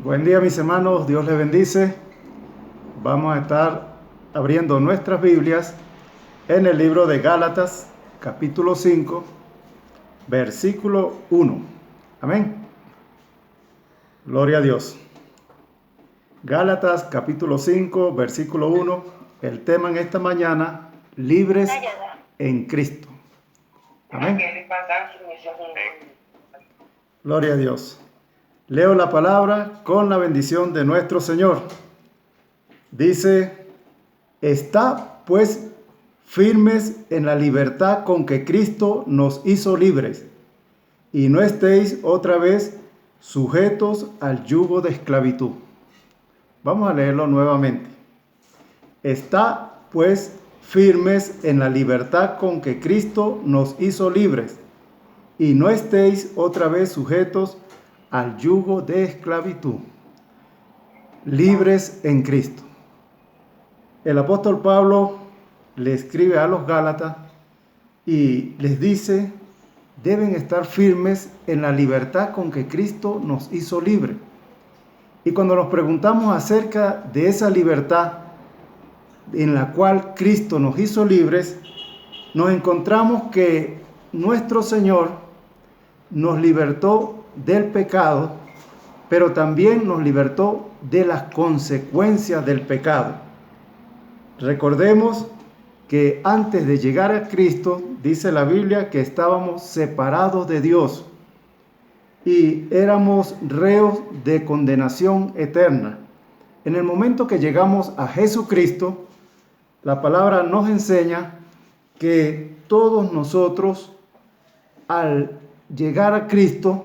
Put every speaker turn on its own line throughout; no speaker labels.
Buen día, mis hermanos, Dios les bendice. Vamos a estar abriendo nuestras Biblias en el libro de Gálatas, capítulo 5, versículo 1. Amén. Gloria a Dios. Gálatas, capítulo 5, versículo 1. El tema en esta mañana: libres en Cristo. Amén. Gloria a Dios. Leo la palabra con la bendición de nuestro Señor. Dice: está pues firmes en la libertad con que Cristo nos hizo libres, y no estéis otra vez sujetos al yugo de esclavitud. Vamos a leerlo nuevamente. Está pues firmes en la libertad con que Cristo nos hizo libres, y no estéis otra vez sujetos al yugo de esclavitud. Libres en Cristo. El apóstol Pablo le escribe a los Gálatas y les dice: deben estar firmes en la libertad con que Cristo nos hizo libres. Y cuando nos preguntamos acerca de esa libertad en la cual Cristo nos hizo libres, nos encontramos que nuestro Señor nos libertó del pecado, pero también nos libertó de las consecuencias del pecado. Recordemos que antes de llegar a Cristo, dice la Biblia que estábamos separados de Dios y éramos reos de condenación eterna. En el momento que llegamos a Jesucristo, la palabra nos enseña que todos nosotros, al llegar a Cristo,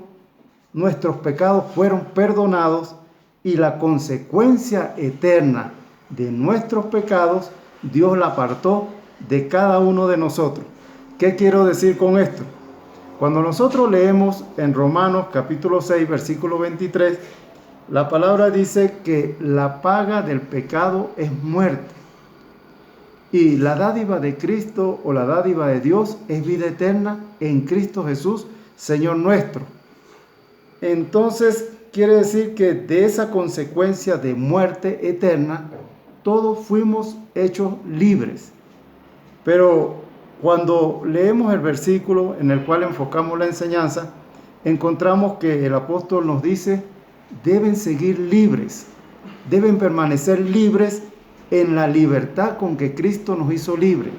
nuestros pecados fueron perdonados y la consecuencia eterna de nuestros pecados, Dios la apartó de cada uno de nosotros. ¿Qué quiero decir con esto? Cuando nosotros leemos en Romanos capítulo 6, versículo 23, la palabra dice que la paga del pecado es muerte. Y la dádiva de Cristo o la dádiva de Dios es vida eterna en Cristo Jesús, Señor nuestro. Entonces, quiere decir que de esa consecuencia de muerte eterna, todos fuimos hechos libres. Pero cuando leemos el versículo en el cual enfocamos la enseñanza, encontramos que el apóstol nos dice: deben seguir libres, deben permanecer libres en la libertad con que Cristo nos hizo libres.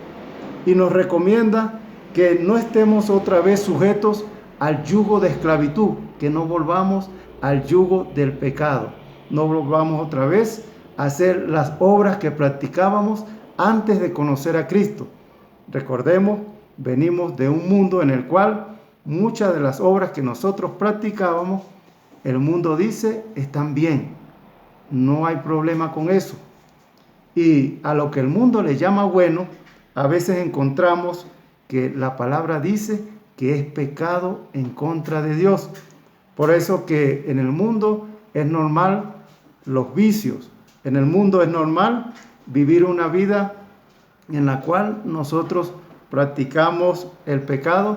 Y nos recomienda que no estemos otra vez sujetos al yugo de esclavitud, que no volvamos al yugo del pecado, no volvamos otra vez a hacer las obras que practicábamos antes de conocer a Cristo. Recordemos, venimos de un mundo en el cual muchas de las obras que nosotros practicábamos, el mundo dice, están bien, no hay problema con eso. Y a lo que el mundo le llama bueno, a veces encontramos que la palabra dice que es pecado en contra de Dios. Por eso que en el mundo es normal los vicios, en el mundo es normal vivir una vida en la cual nosotros practicamos el pecado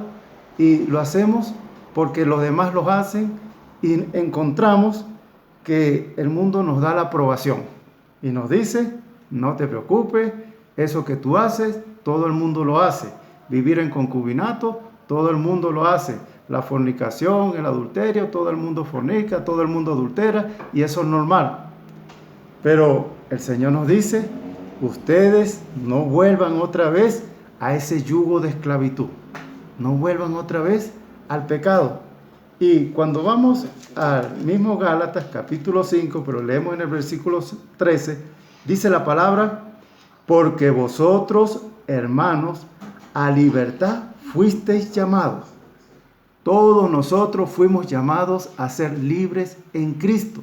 y lo hacemos porque los demás lo hacen, y encontramos que el mundo nos da la aprobación y nos dice: no te preocupes, eso que tú haces, todo el mundo lo hace. Vivir en concubinato, todo el mundo lo hace. La fornicación, el adulterio, todo el mundo fornica, todo el mundo adultera, y eso es normal. Pero el Señor nos dice: ustedes no vuelvan otra vez a ese yugo de esclavitud. No vuelvan otra vez al pecado. Y cuando vamos al mismo Gálatas, capítulo 5, pero leemos en el versículo 13, dice la palabra: porque vosotros, hermanos, a libertad fuisteis llamados. Todos nosotros fuimos llamados a ser libres en Cristo.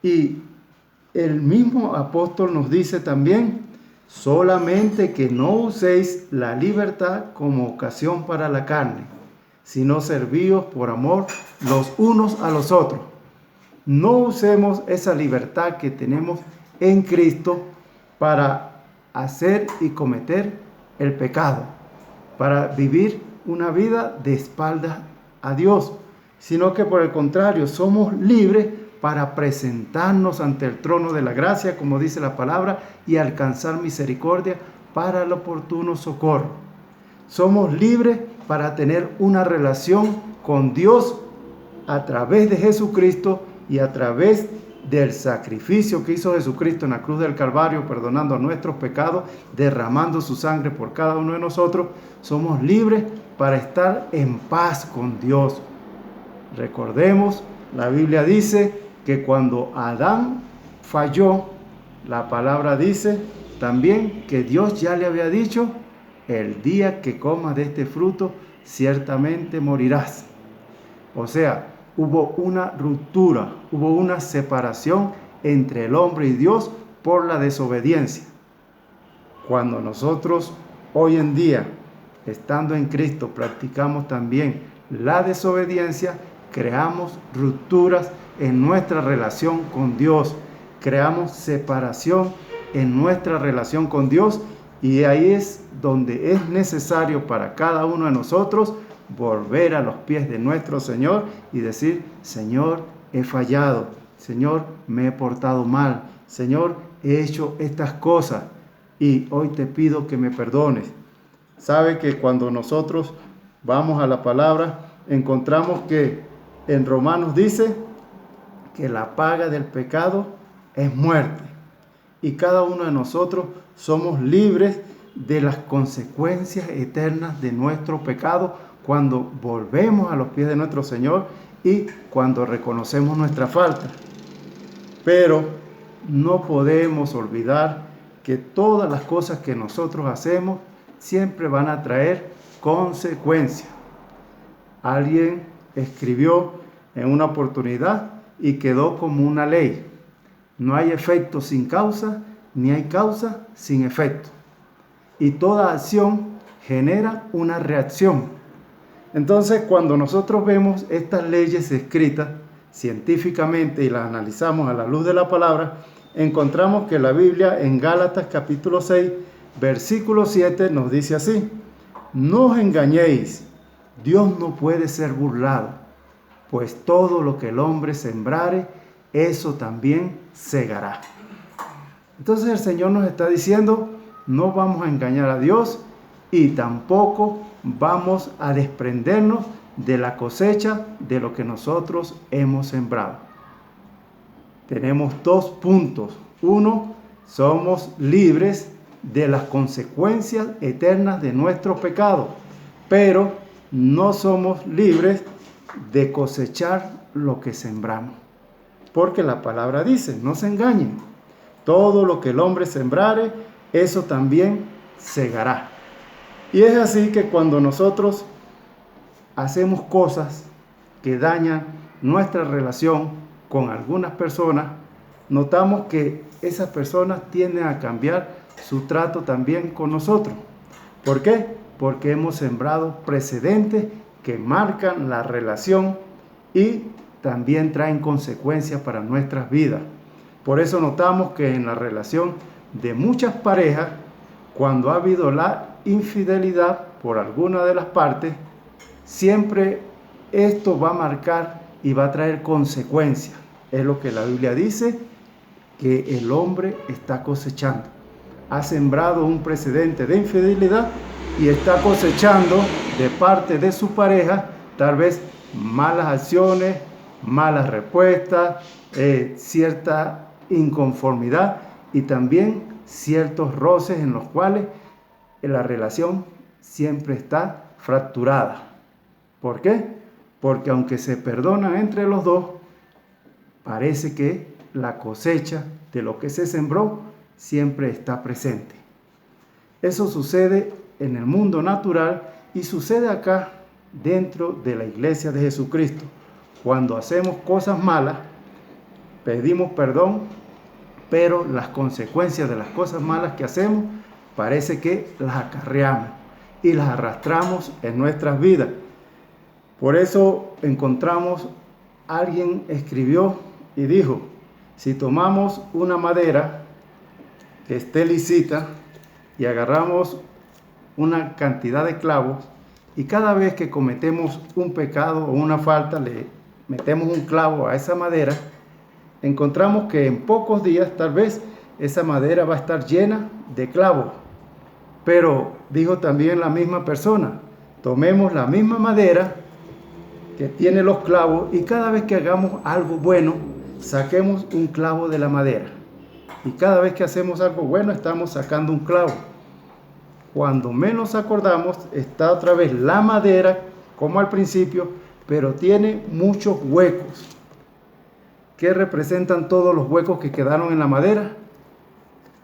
Y el mismo apóstol nos dice también: solamente que no uséis la libertad como ocasión para la carne, sino servíos por amor los unos a los otros. No usemos esa libertad que tenemos en Cristo para hacer y cometer el pecado, para vivir una vida de espaldas a Dios, sino que por el contrario somos libres para presentarnos ante el trono de la gracia, como dice la palabra, y alcanzar misericordia para el oportuno socorro. Somos libres para tener una relación con Dios a través de Jesucristo y a través del sacrificio que hizo Jesucristo en la cruz del Calvario, perdonando nuestros pecados, derramando su sangre por cada uno de nosotros. Somos libres para estar en paz con Dios. Recordemos, la Biblia dice que cuando Adán falló, la palabra dice también que Dios ya le había dicho: el día que comas de este fruto, ciertamente morirás. O sea, hubo una ruptura, hubo una separación entre el hombre y Dios por la desobediencia. Cuando nosotros hoy en día, estando en Cristo, practicamos también la desobediencia, creamos rupturas en nuestra relación con Dios, creamos separación en nuestra relación con Dios, y ahí es donde es necesario para cada uno de nosotros volver a los pies de nuestro Señor y decir: Señor, he fallado, Señor, me he portado mal, Señor, he hecho estas cosas y hoy te pido que me perdones. Sabe que cuando nosotros vamos a la palabra, encontramos que en Romanos dice que la paga del pecado es muerte, y cada uno de nosotros somos libres de las consecuencias eternas de nuestro pecado cuando volvemos a los pies de nuestro Señor y cuando reconocemos nuestra falta. Pero no podemos olvidar que todas las cosas que nosotros hacemos siempre van a traer consecuencias. Alguien escribió en una oportunidad y quedó como una ley: no hay efecto sin causa, ni hay causa sin efecto. Y toda acción genera una reacción. Entonces, cuando nosotros vemos estas leyes escritas científicamente y las analizamos a la luz de la palabra, encontramos que la Biblia en Gálatas capítulo 6, versículo 7 nos dice así: no os engañéis, Dios no puede ser burlado, pues todo lo que el hombre sembrare, eso también segará. Entonces el Señor nos está diciendo: no vamos a engañar a Dios y tampoco vamos a desprendernos de la cosecha de lo que nosotros hemos sembrado. Tenemos 2 puntos. 1, somos libres de las consecuencias eternas de nuestro pecado, pero no somos libres de cosechar lo que sembramos. Porque la palabra dice: no se engañen, todo lo que el hombre sembrare, eso también segará. Y es así que cuando nosotros hacemos cosas que dañan nuestra relación con algunas personas, notamos que esas personas tienden a cambiar su trato también con nosotros. ¿Por qué? Porque hemos sembrado precedentes que marcan la relación y también traen consecuencias para nuestras vidas. Por eso notamos que en la relación de muchas parejas, cuando ha habido la infidelidad por alguna de las partes, siempre esto va a marcar y va a traer consecuencias. Es lo que la Biblia dice, que el hombre está cosechando. Ha sembrado un precedente de infidelidad y está cosechando de parte de su pareja tal vez malas acciones, malas respuestas, cierta inconformidad y también ciertos roces en los cuales la relación siempre está fracturada. ¿Por qué? Porque aunque se perdonan entre los dos, parece que la cosecha de lo que se sembró siempre está presente. Eso sucede en el mundo natural y sucede acá dentro de la iglesia de Jesucristo. Cuando hacemos cosas malas, pedimos perdón, pero las consecuencias de las cosas malas que hacemos parece que las acarreamos y las arrastramos en nuestras vidas. Por eso encontramos, alguien escribió y dijo: si tomamos una madera que esté lisita y agarramos una cantidad de clavos, y cada vez que cometemos un pecado o una falta le metemos un clavo a esa madera, encontramos que en pocos días tal vez esa madera va a estar llena de clavos. Pero dijo también la misma persona, tomemos la misma madera que tiene los clavos y cada vez que hagamos algo bueno, saquemos un clavo de la madera. Y cada vez que hacemos algo bueno, estamos sacando un clavo. Cuando menos acordamos, está otra vez la madera, como al principio, pero tiene muchos huecos. ¿Qué representan todos los huecos que quedaron en la madera?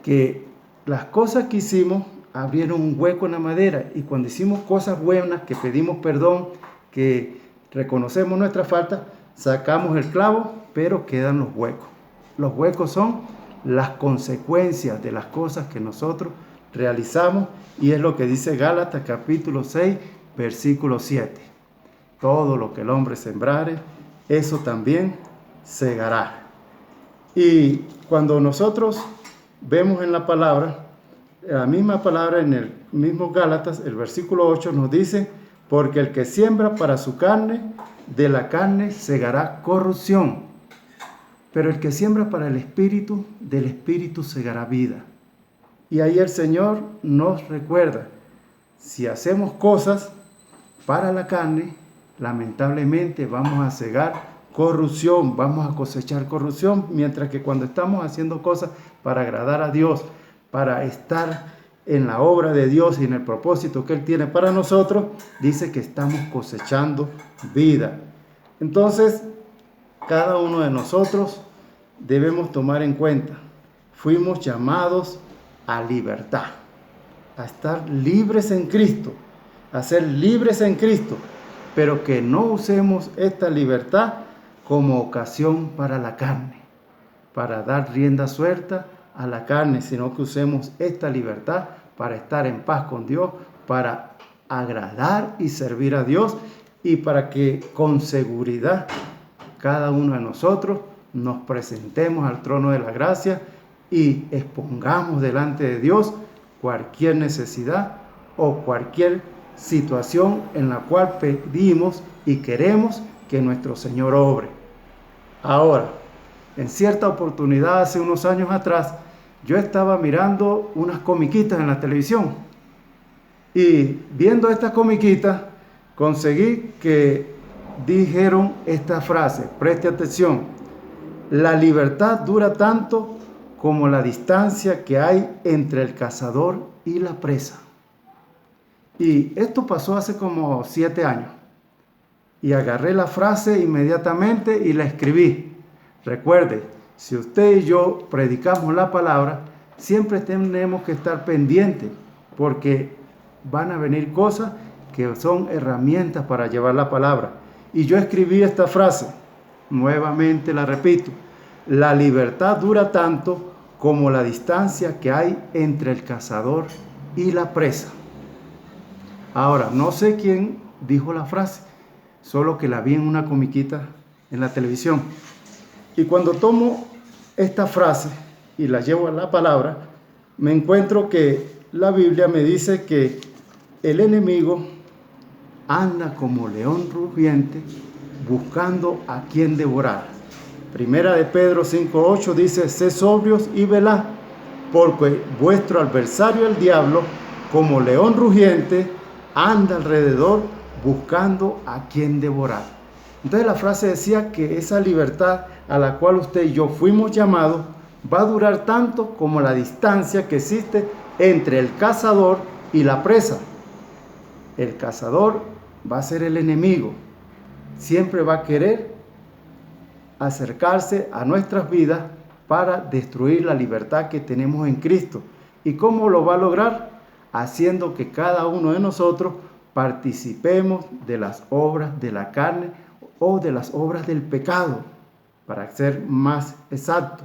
Que las cosas que hicimos abrieron un hueco en la madera, y cuando hicimos cosas buenas, que pedimos perdón, que reconocemos nuestra falta, sacamos el clavo, pero quedan los huecos. Los huecos son las consecuencias de las cosas que nosotros realizamos, y es lo que dice Gálatas capítulo 6, versículo 7. Todo lo que el hombre sembrare, eso también segará. Y cuando nosotros vemos en la palabra, la misma palabra en el mismo Gálatas, el versículo 8 nos dice, porque el que siembra para su carne, de la carne segará corrupción. Pero el que siembra para el Espíritu, del Espíritu segará vida. Y ahí el Señor nos recuerda, si hacemos cosas para la carne, lamentablemente vamos a segar corrupción, vamos a cosechar corrupción, mientras que cuando estamos haciendo cosas para agradar a Dios, para estar en la obra de Dios y en el propósito que Él tiene para nosotros, dice que estamos cosechando vida. Entonces, cada uno de nosotros debemos tomar en cuenta, fuimos llamados a libertad, a estar libres en Cristo, a ser libres en Cristo, pero que no usemos esta libertad como ocasión para la carne, para dar rienda suelta a la carne, sino que usemos esta libertad para estar en paz con Dios, para agradar y servir a Dios, y para que con seguridad cada uno de nosotros nos presentemos al trono de la gracia y expongamos delante de Dios cualquier necesidad o cualquier situación en la cual pedimos y queremos que nuestro Señor obre. Ahora, en cierta oportunidad, hace unos años atrás, yo estaba mirando unas comiquitas en la televisión, y viendo estas comiquitas conseguí que dijeron esta frase, preste atención: la libertad dura tanto como la distancia que hay entre el cazador y la presa. Y esto pasó hace como 7 años. Y agarré la frase inmediatamente y la escribí. Recuerde, si usted y yo predicamos la palabra, siempre tenemos que estar pendientes, porque van a venir cosas que son herramientas para llevar la palabra. Y yo escribí esta frase, nuevamente la repito: la libertad dura tanto como la distancia que hay entre el cazador y la presa. Ahora, no sé quién dijo la frase, solo que la vi en una comiquita en la televisión. Y cuando tomo esta frase y la llevo a la palabra, me encuentro que la Biblia me dice que el enemigo anda como león rugiente buscando a quien devorar. Primera de Pedro 5:8 dice: sed sobrios y velad, porque vuestro adversario el diablo, como león rugiente, anda alrededor buscando a quien devorar. Entonces la frase decía que esa libertad a la cual usted y yo fuimos llamados va a durar tanto como la distancia que existe entre el cazador y la presa. El cazador va a ser el enemigo, siempre va a querer acercarse a nuestras vidas para destruir la libertad que tenemos en Cristo. ¿Y cómo lo va a lograr? Haciendo que cada uno de nosotros participemos de las obras de la carne o de las obras del pecado, para ser más exacto.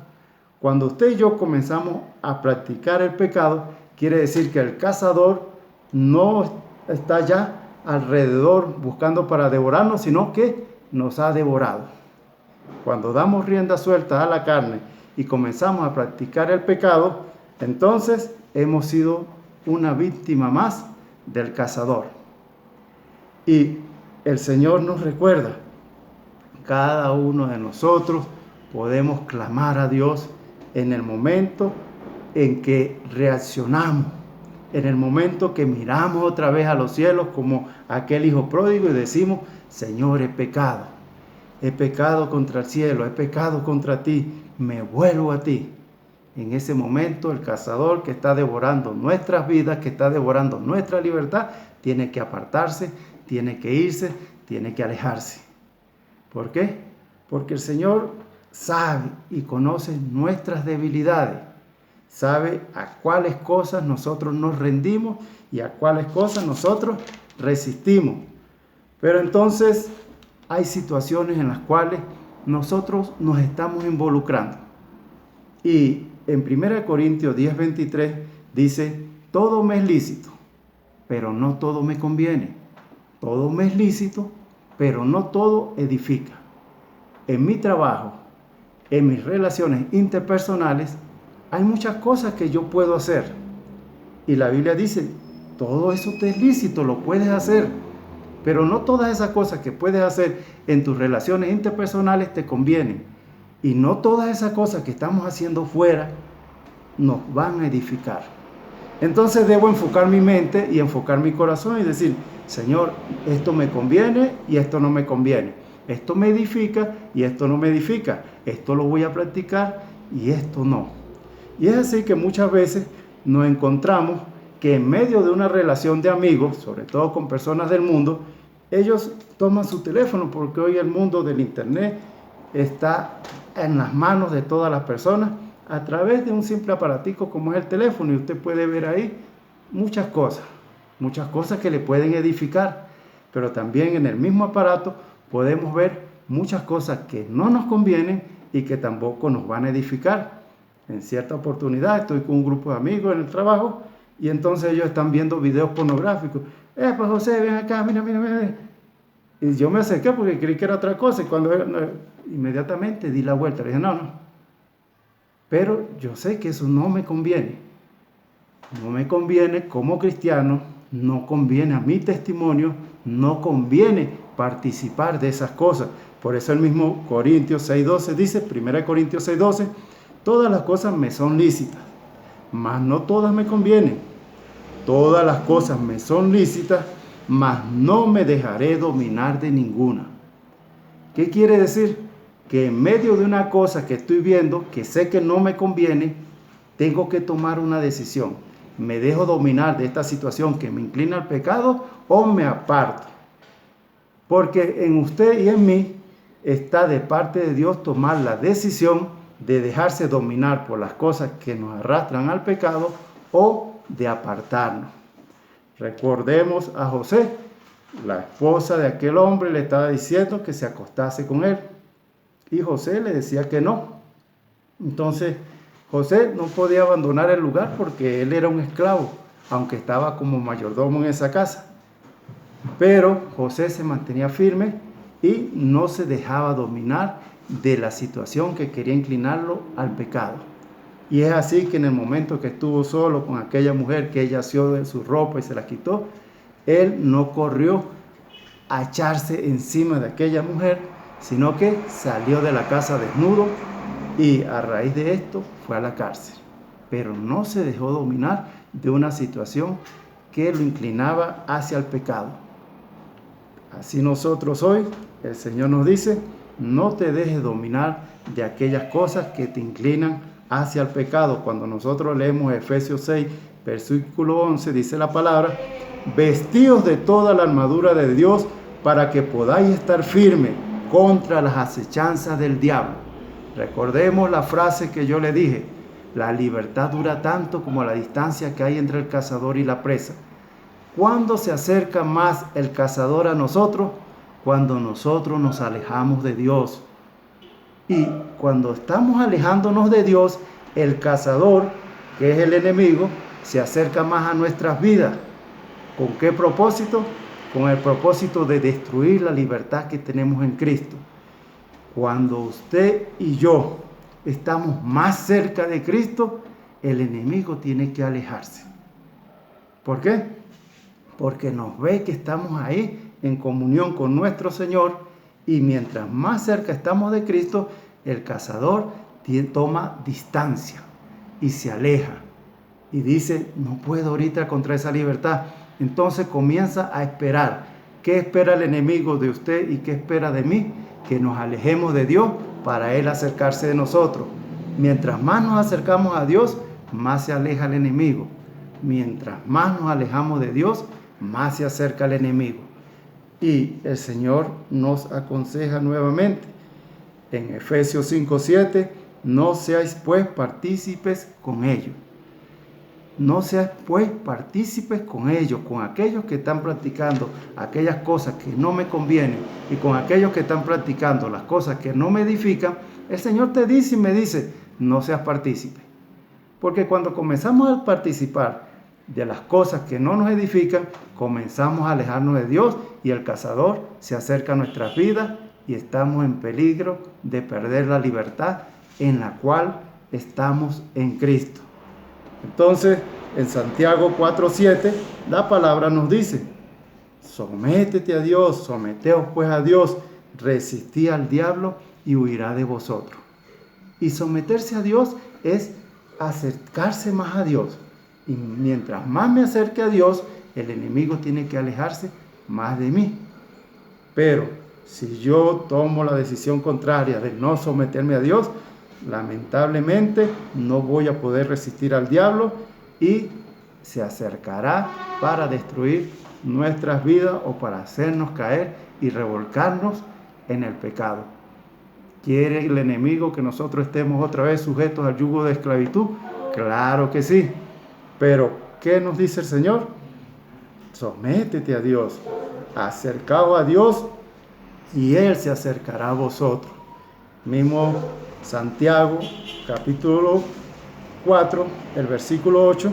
Cuando usted y yo comenzamos a practicar el pecado, quiere decir que el cazador no está ya alrededor buscando para devorarnos, sino que nos ha devorado. Cuando damos rienda suelta a la carne y comenzamos a practicar el pecado, entonces hemos sido una víctima más del cazador. Y el Señor nos recuerda: cada uno de nosotros podemos clamar a Dios en el momento en que reaccionamos, en el momento que miramos otra vez a los cielos como aquel hijo pródigo y decimos: Señor, he pecado contra el cielo, he pecado contra ti, me vuelvo a ti. En ese momento el cazador que está devorando nuestras vidas, que está devorando nuestra libertad, tiene que apartarse, tiene que irse, tiene que alejarse. ¿Por qué? Porque el Señor sabe y conoce nuestras debilidades, sabe a cuáles cosas nosotros nos rendimos y a cuáles cosas nosotros resistimos. Pero entonces hay situaciones en las cuales nosotros nos estamos involucrando. Y en 1 Corintios 10:23 dice: todo me es lícito, pero no todo me conviene. Todo me es lícito, pero no todo edifica. En mi trabajo, en mis relaciones interpersonales, hay muchas cosas que yo puedo hacer. Y la Biblia dice: todo eso te es lícito, lo puedes hacer. Pero no todas esas cosas que puedes hacer en tus relaciones interpersonales te convienen. Y no todas esas cosas que estamos haciendo fuera nos van a edificar. Entonces debo enfocar mi mente y enfocar mi corazón y decir: Señor, esto me conviene y esto no me conviene. Esto me edifica y esto no me edifica. Esto lo voy a practicar y esto no. Y es así que muchas veces nos encontramos que en medio de una relación de amigos, sobre todo con personas del mundo, ellos toman su teléfono, porque hoy el mundo del internet está en las manos de todas las personas a través de un simple aparatico como es el teléfono, y usted puede ver ahí muchas cosas que le pueden edificar, pero también en el mismo aparato podemos ver muchas cosas que no nos convienen y que tampoco nos van a edificar. En cierta oportunidad estoy con un grupo de amigos en el trabajo y entonces ellos están viendo videos pornográficos. Pues José, ven acá, mira. Y yo me acerqué porque creí que era otra cosa y cuando inmediatamente di la vuelta. Le dije: no. Pero yo sé que eso no me conviene. No me conviene como cristiano, no conviene a mi testimonio, no conviene participar de esas cosas. Por eso el mismo Corintios 6:12 dice, 1 Corintios 6:12, todas las cosas me son lícitas, mas no todas me convienen. Todas las cosas me son lícitas, mas no me dejaré dominar de ninguna. ¿Qué quiere decir? Que en medio de una cosa que estoy viendo, que sé que no me conviene, tengo que tomar una decisión. ¿Me dejo dominar de esta situación que me inclina al pecado o me aparto? Porque en usted y en mí está de parte de Dios tomar la decisión de dejarse dominar por las cosas que nos arrastran al pecado o de apartarnos. Recordemos a José. La esposa de aquel hombre le estaba diciendo que se acostase con él y José le decía que no. Entonces José no podía abandonar el lugar porque él era un esclavo, aunque estaba como mayordomo en esa casa. Pero José se mantenía firme y no se dejaba dominar de la situación que quería inclinarlo al pecado. Y es así que en el momento que estuvo solo con aquella mujer que ella asió de su ropa y se la quitó, él no corrió a echarse encima de aquella mujer, sino que salió de la casa desnudo y a raíz de esto fue a la cárcel. Pero no se dejó dominar de una situación que lo inclinaba hacia el pecado. Así nosotros hoy, el Señor nos dice: no te dejes dominar de aquellas cosas que te inclinan hacia el pecado. Cuando nosotros leemos Efesios 6, versículo 11, dice la palabra: vestidos de toda la armadura de Dios para que podáis estar firmes contra las acechanzas del diablo. Recordemos la frase que yo le dije: la libertad dura tanto como la distancia que hay entre el cazador y la presa. ¿Cuándo se acerca más el cazador a nosotros? Cuando nosotros nos alejamos de Dios. Y cuando estamos alejándonos de Dios, el cazador, que es el enemigo, se acerca más a nuestras vidas. ¿Con qué propósito? Con el propósito de destruir la libertad que tenemos en Cristo. Cuando usted y yo estamos más cerca de Cristo, el enemigo tiene que alejarse. ¿Por qué? Porque nos ve que estamos ahí en comunión con nuestro Señor, y mientras más cerca estamos de Cristo, El cazador toma distancia y se aleja y dice, no puedo ahorita contra esa libertad. Entonces comienza a esperar. ¿Qué espera el enemigo de usted y qué espera de mí? Que nos alejemos de Dios para Él acercarse de nosotros. Mientras más nos acercamos a Dios, más se aleja el enemigo. Mientras más nos alejamos de Dios, más se acerca el enemigo. Y el Señor nos aconseja nuevamente en Efesios 5:7, no seáis pues partícipes con ellos. No seas pues partícipes con ellos, con aquellos que están practicando aquellas cosas que no me convienen y con aquellos que están practicando las cosas que no me edifican. El Señor te dice y me dice, no seas partícipe. Porque cuando comenzamos a participar de las cosas que no nos edifican, comenzamos a alejarnos de Dios y el cazador se acerca a nuestras vidas y estamos en peligro de perder la libertad en la cual estamos en Cristo. Entonces, en Santiago 4:7, la palabra nos dice, sométete a Dios, someteos pues a Dios, resistid al diablo y huirá de vosotros. Y someterse a Dios es acercarse más a Dios. Y mientras más me acerque a Dios, el enemigo tiene que alejarse más de mí. Pero si yo tomo la decisión contraria de no someterme a Dios, lamentablemente no voy a poder resistir al diablo y se acercará para destruir nuestras vidas o para hacernos caer y revolcarnos en el pecado. ¿Quiere el enemigo que nosotros estemos otra vez sujetos al yugo de esclavitud? Claro que sí. Pero, ¿qué nos dice el Señor? Sométete a Dios, acercaos a Dios y Él se acercará a vosotros. Mismo Santiago, capítulo 4, el versículo 8,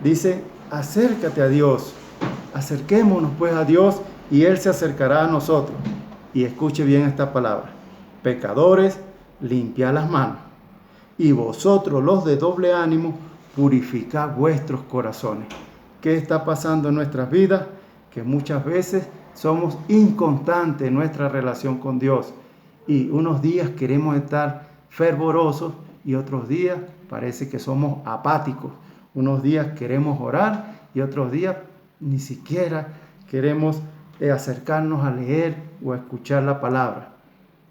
dice, acércate a Dios, acerquémonos pues a Dios y Él se acercará a nosotros. Y escuche bien esta palabra, pecadores, limpiad las manos, y vosotros los de doble ánimo, purificad vuestros corazones. ¿Qué está pasando en nuestras vidas? Que muchas veces somos inconstantes en nuestra relación con Dios. Y unos días queremos estar fervorosos y otros días parece que somos apáticos. Unos días queremos orar y otros días ni siquiera queremos acercarnos a leer o a escuchar la palabra.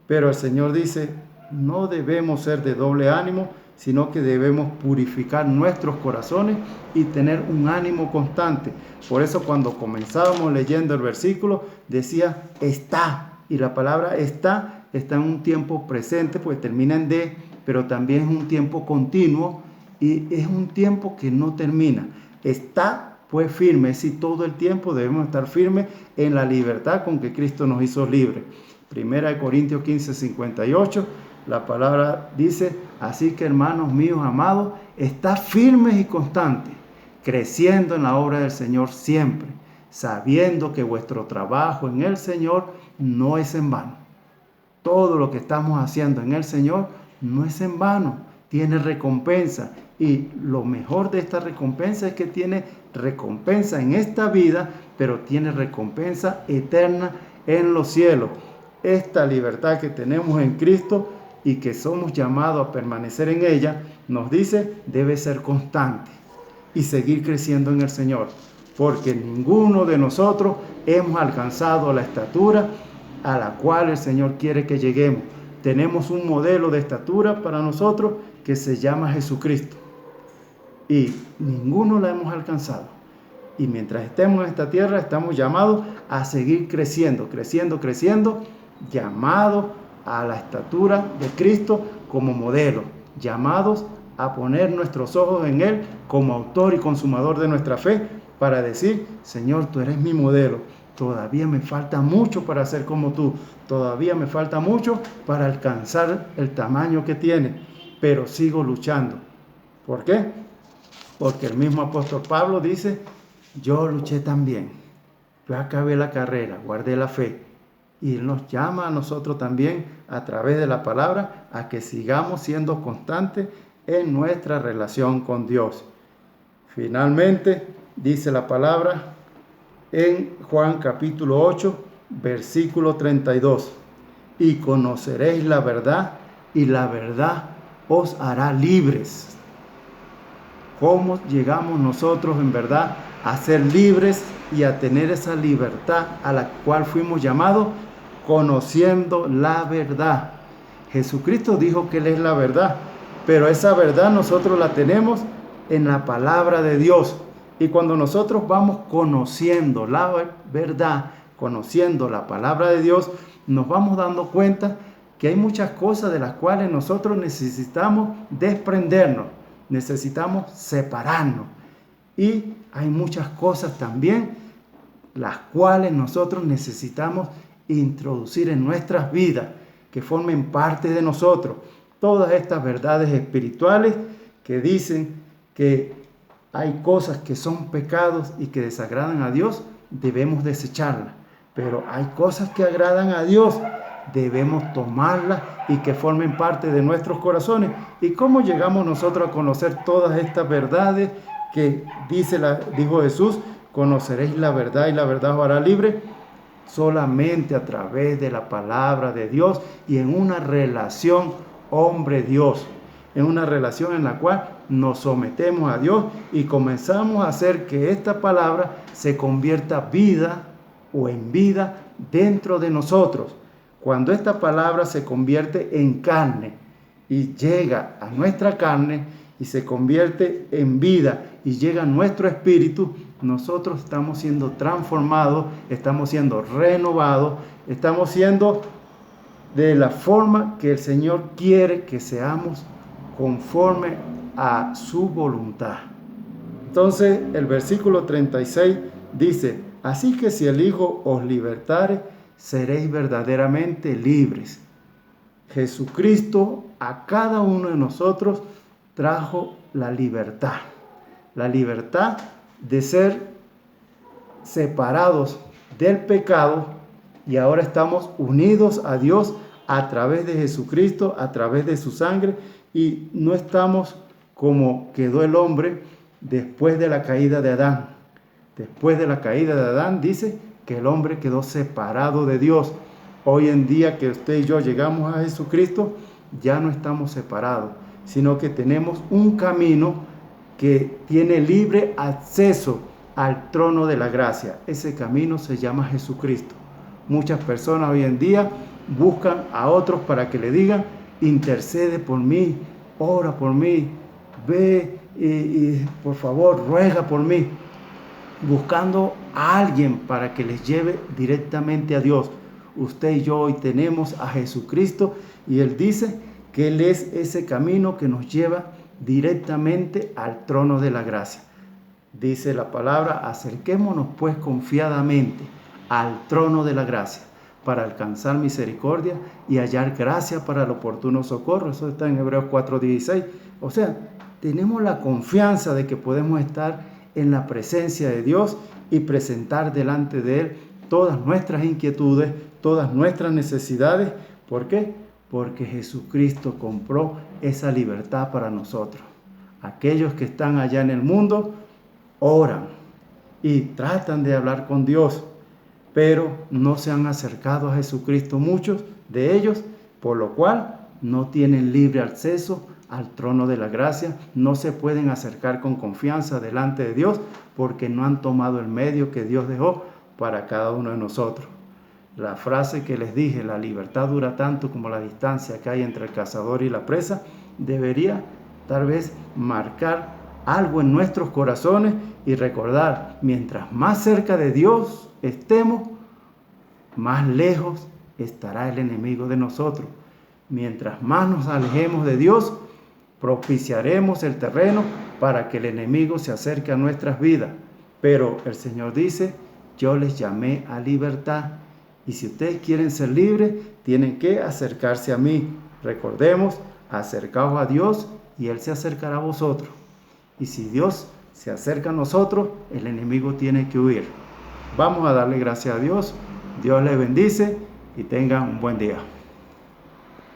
Pero el Señor dice, no debemos ser de doble ánimo, sino que debemos purificar nuestros corazones y tener un ánimo constante. Por eso cuando comenzábamos leyendo el versículo, decía está, y la palabra está en un tiempo presente, pues termina en de, pero también es un tiempo continuo y es un tiempo que no termina. Está pues firme, es decir, todo el tiempo debemos estar firmes en la libertad con que Cristo nos hizo libres. Primera de Corintios 15:58, la palabra dice, así que hermanos míos amados, estad firmes y constantes, creciendo en la obra del Señor siempre, sabiendo que vuestro trabajo en el Señor no es en vano. Todo lo que estamos haciendo en el Señor no es en vano, tiene recompensa. Y lo mejor de esta recompensa es que tiene recompensa en esta vida, pero tiene recompensa eterna en los cielos. Esta libertad que tenemos en Cristo y que somos llamados a permanecer en ella, nos dice, debe ser constante y seguir creciendo en el Señor, porque ninguno de nosotros hemos alcanzado la estatura a la cual el Señor quiere que lleguemos. Tenemos un modelo de estatura para nosotros que se llama Jesucristo y ninguno la hemos alcanzado. Y mientras estemos en esta tierra estamos llamados a seguir creciendo, llamados a la estatura de Cristo como modelo, llamados a poner nuestros ojos en Él como autor y consumador de nuestra fe, para decir, Señor, tú eres mi modelo, todavía me falta mucho para ser como tú, todavía me falta mucho para alcanzar el tamaño que tiene, pero sigo luchando. ¿Por qué? Porque el mismo apóstol Pablo dice, yo luché también, yo acabé la carrera, guardé la fe. Y Él nos llama a nosotros también a través de la palabra a que sigamos siendo constantes en nuestra relación con Dios. Finalmente, dice la palabra en Juan capítulo 8, versículo 32. Y conoceréis la verdad y la verdad os hará libres. ¿Cómo llegamos nosotros en verdad a ser libres y a tener esa libertad a la cual fuimos llamados? Conociendo la verdad. Jesucristo dijo que Él es la verdad, pero esa verdad nosotros la tenemos en la palabra de Dios. Y cuando nosotros vamos conociendo la verdad, conociendo la palabra de Dios, nos vamos dando cuenta que hay muchas cosas de las cuales nosotros necesitamos desprendernos, necesitamos separarnos. Y hay muchas cosas también las cuales nosotros necesitamos introducir en nuestras vidas, que formen parte de nosotros. Todas estas verdades espirituales que dicen que hay cosas que son pecados y que desagradan a Dios, debemos desecharlas. Pero hay cosas que agradan a Dios, debemos tomarlas y que formen parte de nuestros corazones. ¿Y cómo llegamos nosotros a conocer todas estas verdades que dijo Jesús? Conoceréis la verdad y la verdad os hará libre. Solamente a través de la palabra de Dios y en una relación hombre-Dios, en una relación en la cual nos sometemos a Dios y comenzamos a hacer que esta palabra se convierta en vida dentro de nosotros. Cuando esta palabra se convierte en carne y llega a nuestra carne y se convierte en vida y llega a nuestro espíritu, nosotros estamos siendo transformados, estamos siendo renovados, estamos siendo de la forma que el Señor quiere que seamos, conforme a su voluntad. Entonces el versículo 36 dice: así que si el Hijo os libertare, seréis verdaderamente libres. Jesucristo a cada uno de nosotros trajo la libertad de ser separados del pecado, y ahora estamos unidos a Dios a través de Jesucristo, a través de su sangre, y no estamos como quedó el hombre después de la caída de Adán. Después de la caída de Adán dice que el hombre quedó separado de Dios. Hoy en día que usted y yo llegamos a Jesucristo, ya no estamos separados, sino que tenemos un camino que tiene libre acceso al trono de la gracia. Ese camino se llama Jesucristo. Muchas personas hoy en día buscan a otros para que le digan: intercede por mí, ora por mí, ve y por favor ruega por mí, buscando a alguien para que les lleve directamente a Dios. Usted y yo hoy tenemos a Jesucristo y Él dice que Él es ese camino que nos lleva directamente al trono de la gracia. Dice la palabra: acerquémonos pues confiadamente al trono de la gracia para alcanzar misericordia y hallar gracia para el oportuno socorro. Eso está en Hebreos 4:16. O sea, tenemos la confianza de que podemos estar en la presencia de Dios y presentar delante de Él todas nuestras inquietudes, todas nuestras necesidades. ¿Por qué? Porque Jesucristo compró esa libertad para nosotros. Aquellos que están allá en el mundo oran y tratan de hablar con Dios, pero no se han acercado a Jesucristo muchos de ellos, por lo cual no tienen libre acceso al trono de la gracia, no se pueden acercar con confianza delante de Dios porque no han tomado el medio que Dios dejó para cada uno de nosotros. La frase que les dije: la libertad dura tanto como la distancia que hay entre el cazador y la presa, debería tal vez marcar algo en nuestros corazones y recordar: mientras más cerca de Dios estemos, más lejos estará el enemigo de nosotros. Mientras más nos alejemos de Dios, propiciaremos el terreno para que el enemigo se acerque a nuestras vidas. Pero el Señor dice: yo les llamé a libertad. Y si ustedes quieren ser libres, tienen que acercarse a mí. Recordemos: acercaos a Dios y Él se acercará a vosotros. Y si Dios se acerca a nosotros, el enemigo tiene que huir. Vamos a darle gracias a Dios. Dios les bendice y tengan un buen día.